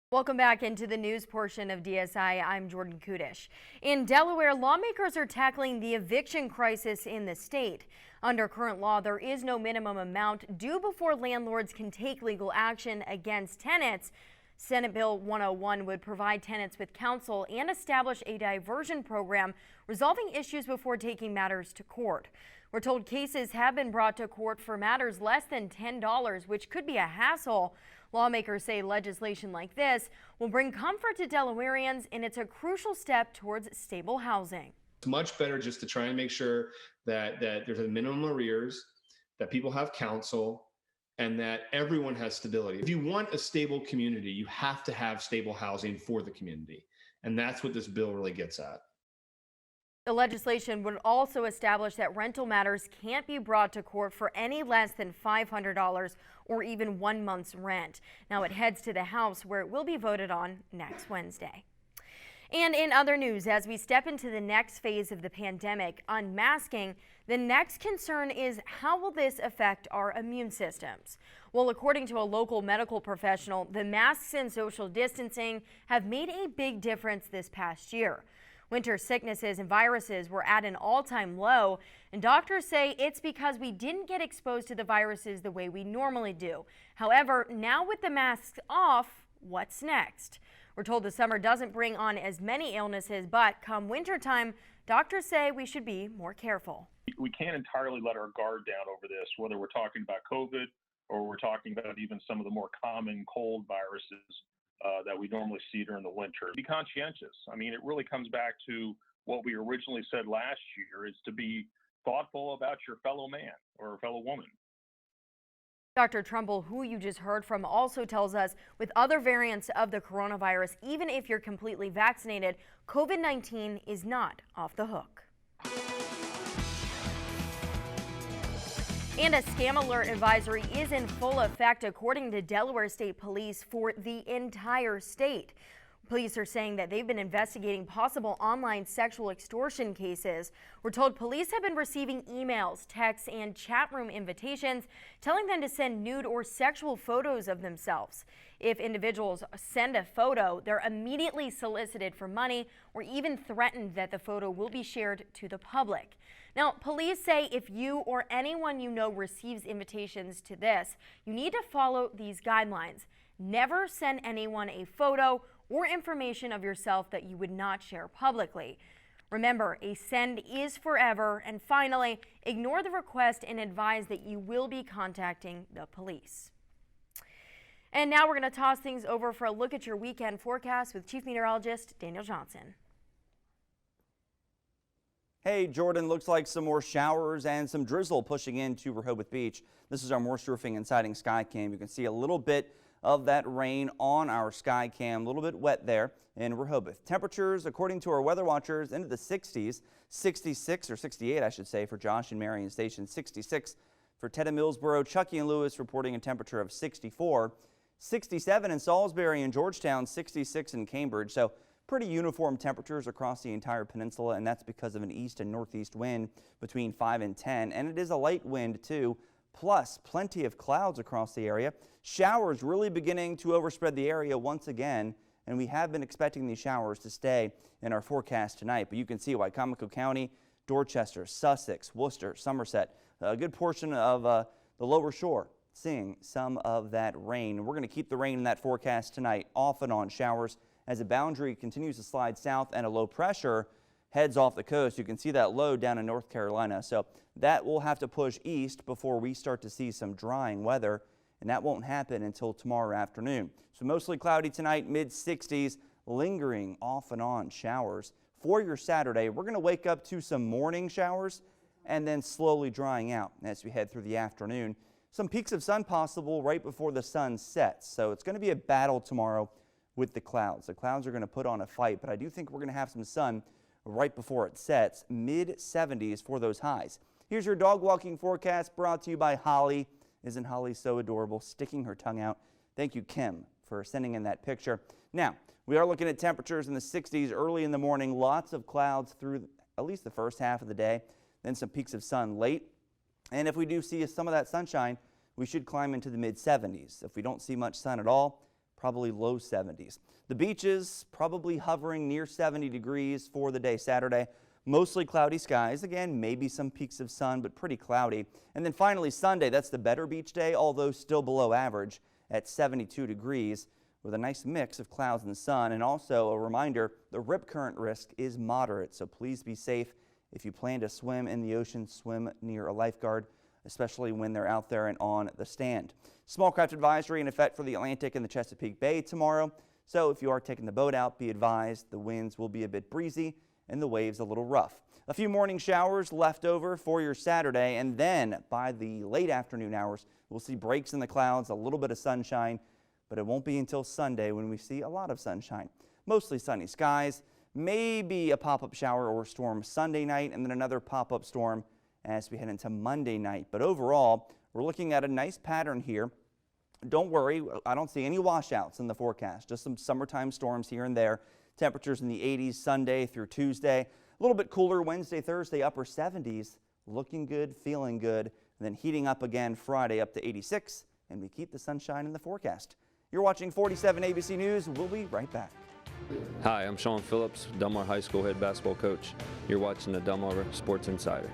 Welcome back into the news portion of DSI. I'm Jordan Kudish. In Delaware, lawmakers are tackling the eviction crisis in the state. Under current law, there is no minimum amount due before landlords can take legal action against tenants. Senate Bill 101 would provide tenants with counsel and establish a diversion program, resolving issues before taking matters to court. We're told cases have been brought to court for matters less than $10, which could be a hassle. Lawmakers say legislation like this will bring comfort to Delawareans, and it's a crucial step towards stable housing. It's much better just to try and make sure that there's a minimum arrears, that people have counsel, and that everyone has stability. If you want a stable community, you have to have stable housing for the community. And that's what this bill really gets at. The legislation would also establish that rental matters can't be brought to court for any less than $500 or even 1 month's rent. Now it heads to the House, where it will be voted on next Wednesday. And in other news, as we step into the next phase of the pandemic, unmasking, the next concern is how will this affect our immune systems? Well, according to a local medical professional, the masks and social distancing have made a big difference this past year. Winter sicknesses and viruses were at an all-time low, and doctors say it's because we didn't get exposed to the viruses the way we normally do. However, now with the masks off, what's next? We're told the summer doesn't bring on as many illnesses, but come wintertime, doctors say we should be more careful. We can't entirely let our guard down over this, whether we're talking about COVID or we're talking about even some of the more common cold viruses that we normally see during the winter. Be conscientious. I mean, it really comes back to what we originally said last year, is to be thoughtful about your fellow man or fellow woman. Dr. Trumbull, who you just heard from, also tells us with other variants of the coronavirus, even if you're completely vaccinated, COVID-19 is not off the hook. And a scam alert advisory is in full effect, according to Delaware State Police, for the entire state. Police are saying that they've been investigating possible online sexual extortion cases. We're told police have been receiving emails, texts, and chat room invitations telling them to send nude or sexual photos of themselves. If individuals send a photo, they're immediately solicited for money or even threatened that the photo will be shared to the public. Now, police say if you or anyone you know receives invitations to this, you need to follow these guidelines. Never send anyone a photo or information of yourself that you would not share publicly. Remember, a send is forever. And finally, ignore the request and advise that you will be contacting the police. And now we're going to toss things over for a look at your weekend forecast with Chief Meteorologist Daniel Johnson. Hey, Jordan, looks like some more showers and some drizzle pushing into Rehoboth Beach. This is our Morse Roofing and Siding sky cam. You can see a little bit of that rain on our sky cam, a little bit wet there in Rehoboth. Temperatures, according to our weather watchers, into the 60s, 66 or 68, I should say, for Josh and Marion Station, 66 for Ted and Millsboro. Chucky and Lewis reporting a temperature of 64, 67 in Salisbury and Georgetown, 66 in Cambridge. So pretty uniform temperatures across the entire peninsula, and that's because of an east and northeast wind between 5 and 10, and it is a light wind too, plus plenty of clouds across the area. Showers really beginning to overspread the area once again, and we have been expecting these showers to stay in our forecast tonight, but you can see Wycomico County, Dorchester, Sussex, Worcester, Somerset, a good portion of the lower shore seeing some of that rain. We're going to keep the rain in that forecast tonight, off and on showers as a boundary continues to slide south and a low pressure heads off the coast. You can see that low down in North Carolina. So that will have to push east before we start to see some drying weather, and that won't happen until tomorrow afternoon. So mostly cloudy tonight, mid-60s, lingering off and on showers. For your Saturday, we're going to wake up to some morning showers and then slowly drying out as we head through the afternoon. Some peaks of sun possible right before the sun sets. So it's going to be a battle tomorrow with the clouds. The clouds are going to put on a fight, but I do think we're going to have some sun right before it sets. Mid-70s for those highs. Here's your dog walking forecast brought to you by Holly. Isn't Holly so adorable, sticking her tongue out? Thank you, Kim, for sending in that picture. Now, we are looking at temperatures in the 60s early in the morning. Lots of clouds through at least the first half of the day, then some peaks of sun late. And if we do see some of that sunshine, we should climb into the mid-70s. If we don't see much sun at all, probably low 70s. The beaches probably hovering near 70 degrees for the day Saturday. Mostly cloudy skies. Again, maybe some peaks of sun, but pretty cloudy. And then finally Sunday, that's the better beach day, although still below average at 72 degrees with a nice mix of clouds and sun. And also a reminder, the rip current risk is moderate, so please be safe. If you plan to swim in the ocean, swim near a lifeguard, especially when they're out there and on the stand. Small craft advisory in effect for the Atlantic and the Chesapeake Bay tomorrow. So if you are taking the boat out, be advised the winds will be a bit breezy and the waves a little rough. A few morning showers left over for your Saturday, and then by the late afternoon hours, we'll see breaks in the clouds, a little bit of sunshine, but it won't be until Sunday when we see a lot of sunshine. Mostly sunny skies, maybe a pop-up shower or storm Sunday night, and then another pop-up storm as we head into Monday night. But overall, we're looking at a nice pattern here. Don't worry, I don't see any washouts in the forecast, just some summertime storms here and there. Temperatures in the 80s Sunday through Tuesday. A little bit cooler Wednesday, Thursday, upper 70s. Looking good, feeling good. And then heating up again Friday up to 86. And we keep the sunshine in the forecast. You're watching 47 ABC News. We'll be right back. Hi, I'm Sean Phillips, Delmarva High School head basketball coach. You're watching the Delmarva Sports Insider.